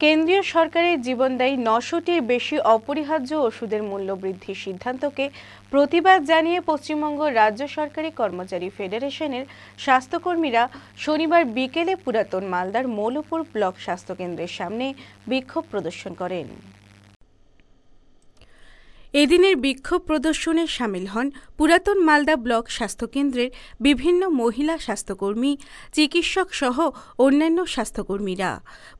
কেন্দ্রীয় সরকারের জীবনদায়ী ৯০০টির বেশি অপরিহার্য ওষুধের মূল্য বৃদ্ধির সিদ্ধান্তকে প্রতিবাদ জানিয়ে পশ্চিমবঙ্গ রাজ্য সরকারি কর্মচারী ফেডারেশনের স্বাস্থ্যকর্মীরা শনিবার বিকেলে পুরাতন মালদার মৌলপুর ব্লক স্বাস্থ্যকেন্দ্রের সামনে বিক্ষোভ প্রদর্শন করেন। এদিনের বিক্ষোভ প্রদর্শনে সামিল হন পুরাতন মালদা ব্লক স্বাস্থ্যকেন্দ্রের বিভিন্ন মহিলা স্বাস্থ্যকর্মী, চিকিৎসক সহ অন্যান্য স্বাস্থ্যকর্মীরা।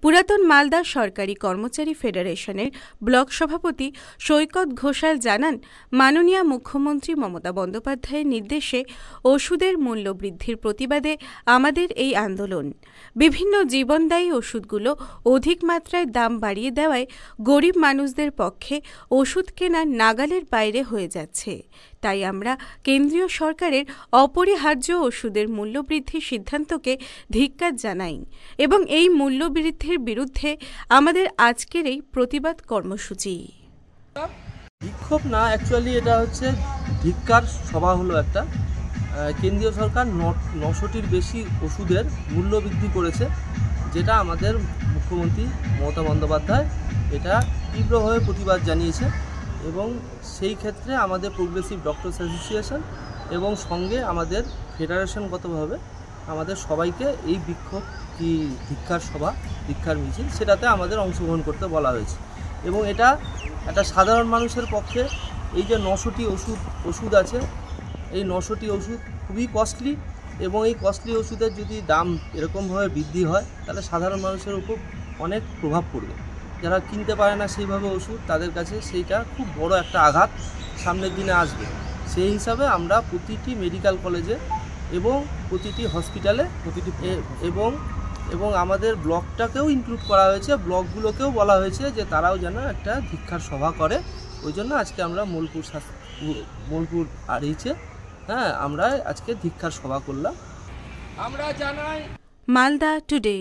পুরাতন মালদা সরকারি কর্মচারী ফেডারেশনের ব্লক সভাপতি সৈকত ঘোষাল জানান, মাননীয় মুখ্যমন্ত্রী মমতা বন্দ্যোপাধ্যায়ের নির্দেশে ওষুধের মূল্য বৃদ্ধির প্রতিবাদে আমাদের এই আন্দোলন। বিভিন্ন জীবনদায়ী ওষুধগুলো অধিক মাত্রায় দাম বাড়িয়ে দেওয়ায় গরিব মানুষদের পক্ষে ওষুধ কেনা নাগালের বাইরে হয়ে যাচ্ছে। তাই আমরা কেন্দ্রীয় সরকারের অপরিহার্য ওষুধের মূল্য বৃদ্ধির সিদ্ধান্তকে ধিক্কার জানাই এবং এই মূল্য বৃদ্ধির বিরুদ্ধে আমাদের আজকের এই প্রতিবাদ কর্মসূচি। বিক্ষোভ না, অ্যাকচুয়ালি এটা হচ্ছে ধিক্কার সভা হলো একটা। কেন্দ্রীয় সরকার ৯০০টির বেশি ওষুধের মূল্য বৃদ্ধি করেছে, যেটা আমাদের মুখ্যমন্ত্রী মমতা বন্দ্যোপাধ্যায় এটা তীব্রভাবে প্রতিবাদ জানিয়েছে এবং সেই ক্ষেত্রে আমাদের প্রোগ্রেসিভ ডক্টরস অ্যাসোসিয়েশন এবং সঙ্গে আমাদের ফেডারেশনগতভাবে আমাদের সবাইকে এই বিক্ষোভ কি ধিক্কার সভা, ধিক্কার মিছিল, সেটাতে আমাদের অংশগ্রহণ করতে বলা হয়েছে। এবং এটা একটা সাধারণ মানুষের পক্ষে এই যে ৯০০টি ওষুধ আছে, এই ৯০০টি ওষুধ খুবই কস্টলি এবং এই কস্টলি ওষুধের যদি দাম এরকমভাবে বৃদ্ধি হয় তাহলে সাধারণ মানুষের উপর অনেক প্রভাব পড়বে। যারা কিনতে পারে না সেইভাবে ওষুধ, তাদের কাছে সেইটা খুব বড় একটা আঘাত সামনের দিনে আসবে। সেই হিসাবে আমরা প্রতিটি মেডিকেল কলেজে এবং প্রতিটি হসপিটালে এবং আমাদের ব্লকটাকেও ইনক্লুড করা হয়েছে, ব্লকগুলোকেও বলা হয়েছে যে তারাও যেন একটা ধিক্কার সভা করে। ওই জন্য আজকে আমরা মৌলপুর আড়িয়েছে আমরা আজকে ধিক্কার সভা করলাম। আমরা জানাই মালদা টুডে।